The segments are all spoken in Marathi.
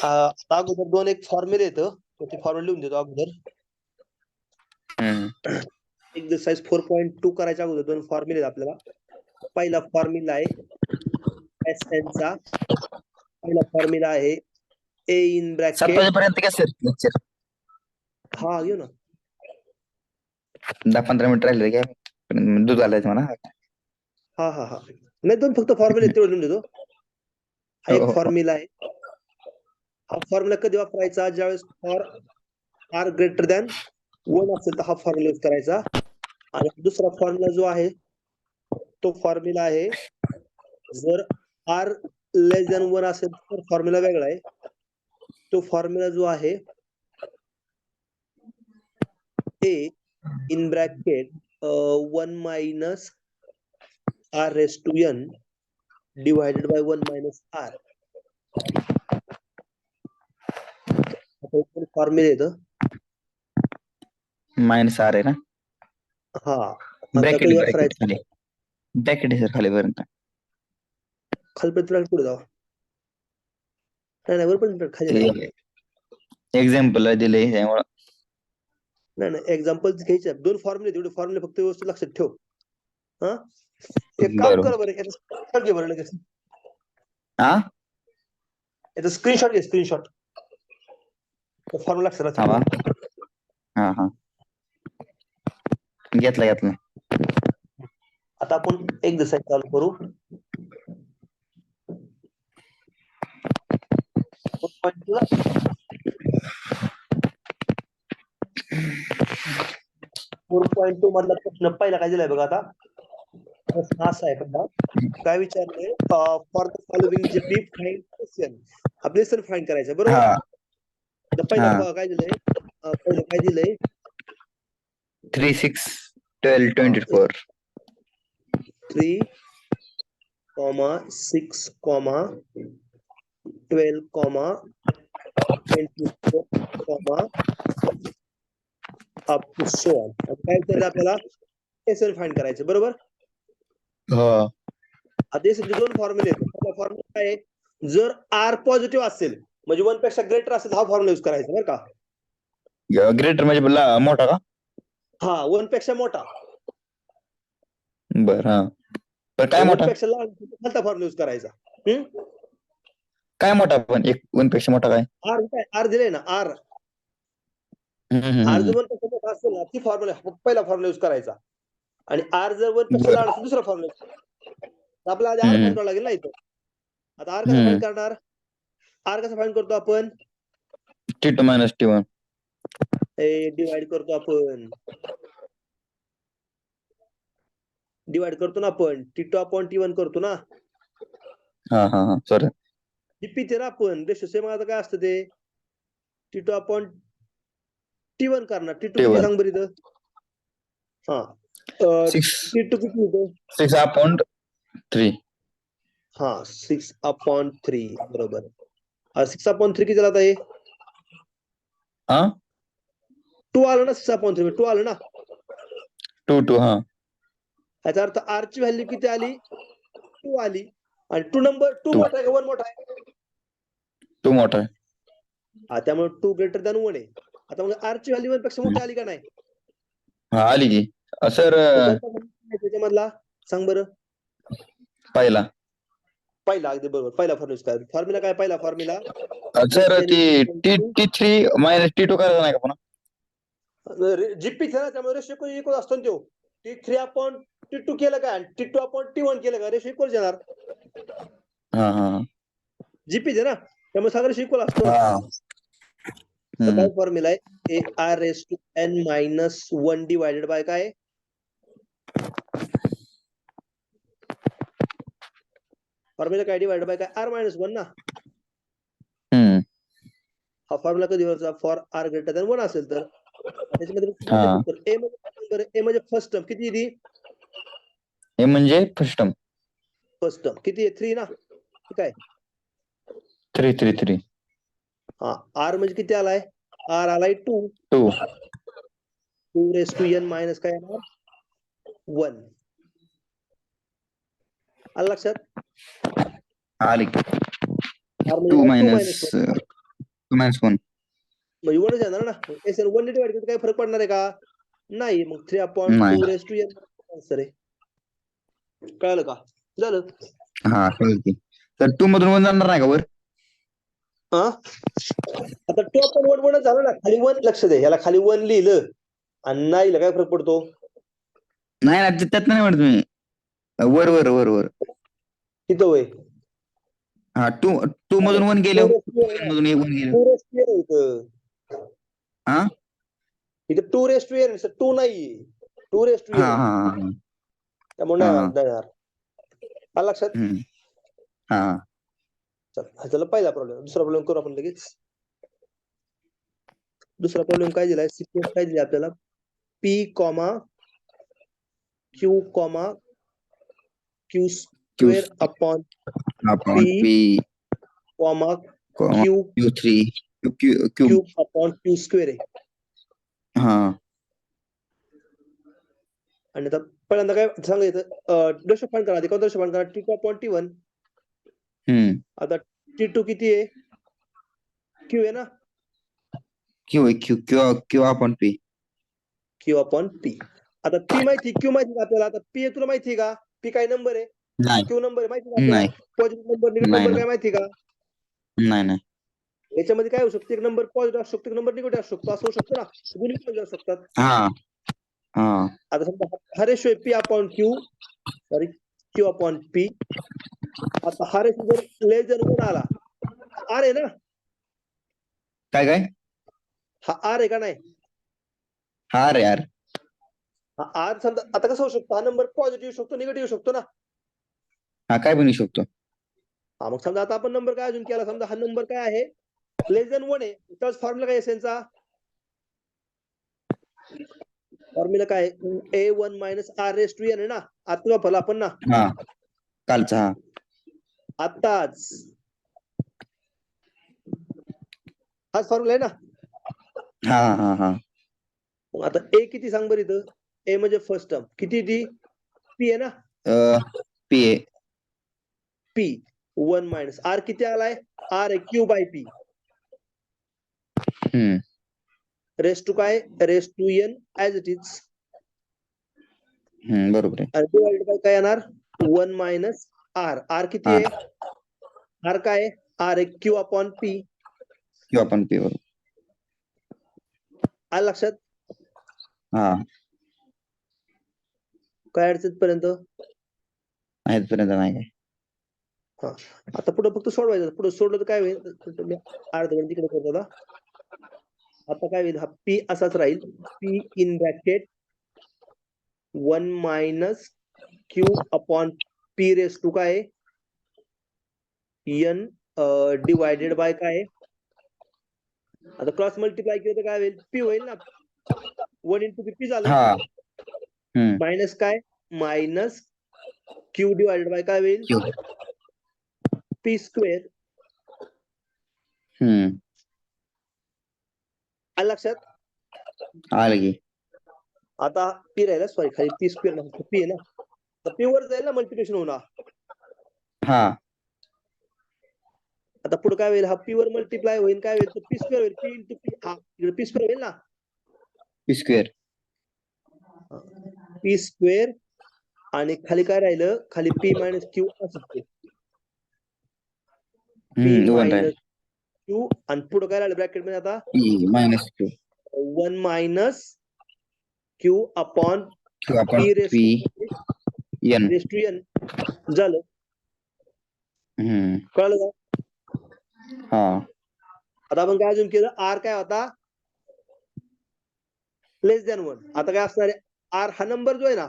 आता अगोदर दोन एक फॉर्म्युले येतं ते फॉर्म्युले लिहून देतो अगोदर. एक्सरसाइज 4.2 करायच्या अगोदर दोन फॉर्म्युले आपल्याला. पहिला फॉर्म्युला आहे SN चा. पहिला फॉर्म्युला आहे A इन 7 ब्रॅकेट. वाजेपर्यंत काय सर लेक्चर? हा घेऊ ना. 10-15 मिनिट राहिले काय? दूध आलाय म्हणा. हा नाही दोन फक्त फॉर्म्युले तेवढे लिहून देतो. हा एक फॉर्म्युला आहे. हा फॉर्म्युला कधी वापरायचा? ज्यावेळेस फॉर आर ग्रेटर दॅन 1 असेल तर हा फॉर्म्युला यूज करायचा. आणि दुसरा फॉर्म्युला जो आहे तो फॉर्म्युला आहे जर आर लेस दॅन 1 असेल तर फॉर्म्युला वेगळा आहे. तो फॉर्म्युला जो आहे A in bracket 1 minus R raise to n divided by 1 minus R. Formula येतं मायनस आर आहे ना? हा. ब्रॅकेट कधी ब्रॅकेट वापरायचं? खाली ब्रॅकेट आहे सर खाली पर्यंत. खाली पुढे जाऊ. नाही वर पण खाली नाही. एक्झाम्पल दिले त्यामुळे. नाही एक्झाम्पल घ्यायचे. दोन फॉर्म्युले तेवढे फॉर्म्युले फक्त व्यवस्थित लक्षात ठेव. हा एक काम कर बरं याचं घे बरं लगेच. हा याचा स्क्रीनशॉट घे स्क्रीनशॉट. फॉर्म्युला लक्षात ठेव. हा घेतला. आता आपण एक्सरसाइज चालू करू. 4.2 मधला प्रश्न पहिला काय दिलाय बघा. आता प्रश्न असा आहे पहिला काय विचारलंय for the following GP find SN. आपले SN फाइंड करायचं बरोबर. पहिला काय दिलंय? पहिलं काय दिलंय? 3, 6, 12, 24. 3, 6, 12, 24, अप टू सो ऑन. काय विचारलं आपल्याला? SN फाइंड करायचं बरोबर. आता SN दोन फॉर्म्युले आहेत. पहिला फॉर्म्युला काय आहे? जर आर पॉझिटिव्ह असेल म्हणजे 1 पेक्षा ग्रेटर असेल हा फॉर्म्युला यूज करायचा बरं का. ग्रेटर म्हणजे मोठा का? हा 1 पेक्षा मोठा. बर हा. काय 1 मोठा? पेक्षा लहान खालचा फॉर्म्युला यूज करायचा. काय मोठा पण 1 पेक्षा मोठा काय? आर दिले ना आर. आर जर 1 पेक्षा मोठा असेल ना ती फॉर्म्युला पहिला फॉर्म्युला यूज करायचा. आणि आर जर 1 पेक्षा लहान असेल दुसरा फॉर्म्युला. आपल्याला आधी आर फाइंड करावं लागेल ना इथं. आता आर कसं फाइंड करणार? आर कसं फाइंड करतो आपण? T2 - T1. डिवाइड करतो आपण. डिवाइड करतो ना आपण. T2 अपॉन T1 करतो ना. हा सॉरी. जीपी ते ना आपण रेशो सेम. आता काय असतं ते T2 अपॉन T1 करणार. T2 किती सांग बरं इथं? हा T2 किती होतं? 6/3. हा 6/3 बरोबर. 6/3 किती झाला हे? 2 आलं ना. 6/3 2 आलं ना. 2 हा. याचा अर्थ आर ची व्हॅल्यू किती आली? 2 आली. आणि 2 मोठा आहे का 1 मोठा आहे? 2 मोठा आहे. हा त्यामुळे 2 ग्रेटर दॅन 1 आहे. आता मग आर ची व्हॅल्यू 1 पेक्षा मोठी आली का नाही? हा आली की सर. त्याच्यामधला सांग बरं. पहिला अगदी बरोबर. पहिला फॉर्म्युला काय? पहिला फॉर्म्युला सर ती T3 - T2 करायचं नाही का पुन्हा? जीपी ना त्यामुळे रेशो इक्वल असतो ना तो. T3 अपॉन T2 केलं का? T2 अपॉन T1 केलं का? रेशो इक्वल येणार. जीपी ना त्यामुळे सगळं रेशो इक्वल असतो ना. तर काय फॉर्म्युला आहे? AR⁻n - 1 डिवायडेड बाय काय? फॉर्म्युला काय? डिवाइडेड बाय काय? R-1 ना. हा फॉर्म्युला कधी वापरायचा? फॉर आर ग्रेटर दॅन 1 असेल तर. त्याच्यामध्ये ए म्हणजे फर्स्ट टर्म किती ती? हे म्हणजे फर्स्ट टर्म. फर्स्ट टर्म किती आहे? 3 ना. ठीक आहे. 3. हा आर म्हणजे किती आलाय? आर आलाय 2. 2 रेस टू n मायनस काय येणार? 1. आलं लक्षात? आली. आर 2 म्हणजे 2 - मायनस 1. -1 म्हणजे वनच येणार ना. एस एन वन डिवाइड केलं काही फरक पडणार आहे का? नाही. मग 3/2 नाही. रेस टू एन आन्सर आहे. कळालं का? झालं. हा कळलं की. तर 2 मधून 1 जाणार नाही का वर? हा आता टू आपण वनच झालं ना. खाली 1 लक्ष दे. याला खाली 1 लिहिलं आणि नाही लिहिलं काय फरक पडतो? नाही ना त्यात नाही म्हणत मी. वर वर वर वर. तिथं होय. हा 2 मधून 1 गेलं. 1 मधून 1 गेलं. 2 रेस टू एन इथं. हा इथं 2 रेस टू एन 2 नाही. 2 रेस टू हा एन हा आहे. हा त्यामुळे हा नाही येणार. आलं लक्षात? हा चल हा झाला पहिला प्रॉब्लेम. दुसरा प्रॉब्लेम करू आपण लगेच. दुसरा प्रॉब्लेम काय दिलाय? सिक्वेन्स काय दिली आपल्याला? P, Q, Q square upon upon P, P Q Q3 cube cube upon Q square आहे. हा आणि आता पहिल्यांदा काय सांगायचं? दश फाइंड करा. कोणतं दश फाइंड करा? T2 upon T1. आता T2 किती आहे? Q आहे ना? Q upon P Q upon P. आता P माहिती, Q माहिती का आपल्याला? आता P तुला माहिती का? P काय नंबर आहे? नाही Q नंबर आहे माहिती का आपल्याला? नाही पॉझिटिव्ह नंबर निगेटिव्ह नाही नंबर काय माहिती का? नाही नाही याच्यामध्ये काय होऊ शकतं? एक नंबर पॉझिटिव्ह असू शकतो, एक नंबर निगेटिव्ह असू शकतो. असं होऊ शकतं ना. दोन्ही पॉझिटिव्ह असू शकतात. हा हा आता समजा हा रेशो आहे P upon Q, sorry Q upon P. आता हा रेशो जर लेस दॅन 1 आला, R आहे ना? काय काय हा R आहे का नाही? हा रे यार हा R समजा आता कसं होऊ शकतो? हा नंबर पॉझिटिव्ह येऊ शकतो, निगेटिव्ह येऊ शकतो ना. हा काय बनवू शकतो हा मग समजा आता आपण नंबर काय अजून केला? समजा हा नंबर काय आहे? लेस दॅन 1 आहे. त्याच फॉर्म्युला काय एसएनचा? फॉर्म्युला काय आहे? A1 minus R raise to N आहे ना? आता वापरला आपण ना. हा कालचा हा आताच हाच फॉर्म्युला आहे ना. हा हा हा मग आता ए किती सांग बरं इथं? ए म्हणजे फर्स्ट टर्म किती ती? पी आहे ना. P पी 1 मायनस आर किती आलाय? आर आहे q by p. Raise to काय? Raise to n as it is. बरोबर आहे डिवाइडेड बाय काय येणार? 1 मायनस आर. आर किती आहे? आर काय? आर आहे Q upon P. Q upon P बरोबर आलं लक्षात? हा काय अडचण पर्यंत? आहेतपर्यंत नाही काय हा आता पुढे फक्त सोडवायचं. पुढे सोडलं तर काय होईल? अर्धवट तिकडे करतो आता. आता काय होईल? हा पी असाच राहील. P in bracket 1 minus Q upon P raise to काय? एन डिवायडेड बाय काय? आता क्रॉस मल्टिप्लाय केलं तर काय होईल? पी होईल ना. 1 इंटू पी झालं. हा मायनस काय? मायनस क्यू डिवायडेड बाय काय होईल? Q P square. आलं लक्षात? आलं की आता पी राहिला, सॉरी खाली पी स्क्वेअर पी आहे ना. तर पी वर जाईल ना मल्टिप्लिकेशन होणार. हा आता पुढे काय होईल? हा पी वर मल्टिप्लाय होईल काय होईल? पी स्क्वेअर होईल. पी इंटू पी हा पी स्क्वेअर होईल ना. P स्क्वेअर पी स्क्वेअर आणि खाली काय राहिलं? खाली पी मायनस क्यू असं. पी 1 राहील मायनस क्यू आणि पुढे काय राहिलं ब्रॅकेट मध्ये आता? P minus Q 1 minus Q upon Q upon P raise P N to N झालं. कळलं का? हा आता आपण काय अजून केलं? आर काय होता? लेस दॅन 1. आता काय असणार आहे? आर हा नंबर जो आहे ना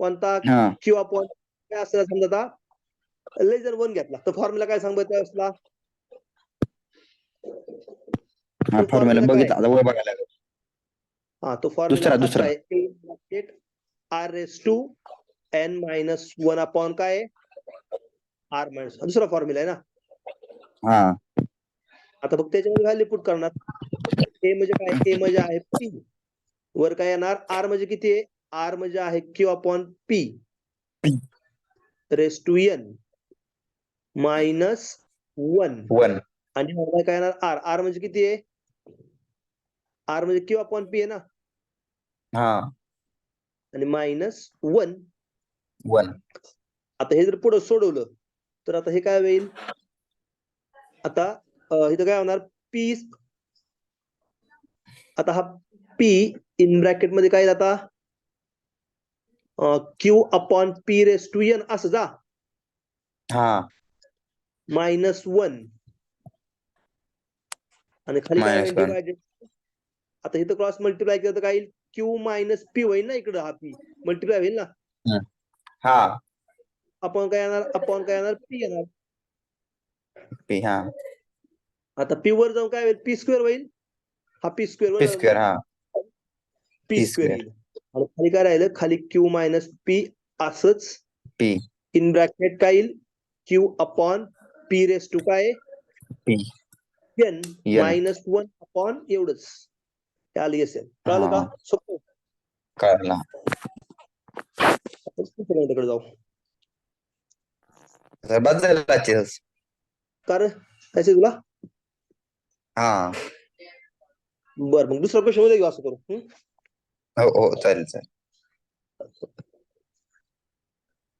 कोणता? हा क्यू अपॉन काय असणार? समजा आता लेस दॅन 1 घेतला तर फॉर्म्युला काय सांगतो त्यावेळेसला? हा तो फॉर्म्युला फॉर्म्युला काय? बघितला आता वर बघायला लागेल हा तो फॉर्म्युला असा दुसरा आहे. R raise to N minus 1 upon काय? आर मायनस दुसरा फॉर्म्युला आहे ना. हा आता फक्त त्याच्यामध्ये व्हॅल्यू पुट करणार. ए म्हणजे काय? ए म्हणजे आहे पी. वर काय येणार? आर म्हणजे किती आहे? आर म्हणजे आहे Q upon P raise to N minus 1 आणि डिवाइड काय येणार आर. आर म्हणजे किती आहे? आर म्हणजे क्यू अपॉन पी आहे ना, हा आणि -1. 1. आता हे जर पुढे सोडवलं तर आता हे काय होईल? आता इथं काय होणार? पी. आता हा पी इन ब्रॅकेट मध्ये काय जाता? Q upon P raise to N असं जा. हा -1 आणि खाली काय होईल? -1. डिवायडेड. आता इथं क्रॉस मल्टिप्लाय केलं तर काय येईल? क्यू मायनस पी होईल ना, इकडं हा पी मल्टिप्लाय होईल ना, हा अपॉन काय येणार? अपॉन काय येणार? पी येणार. पी. हा आता पी वर जाऊन काय होईल? पी स्क्वेअर होईल. हा पी स्क्वेअर वर पी जाऊन स्क्वेअर. हा पी पी स्क्वेअर स्क्वेअर. येईल. आणि खाली काय राहिलं? खाली क्यू मायनस पी असंच पी. इन ब्रॅकेट काय येईल? Q upon P raise to काय? पी. N N. -1 अपॉन एवढंच. हे आली असेल. कळालं का? हा सोपं. कळला. आपण दुसऱ्या पॉईंटकडे जाऊ. बस झालं आजचे. कारण त्याचे तुला हा बरं, मग दुसरा क्वेश्चन मध्ये घेऊ असं करू. हो हो चालेल चालेल.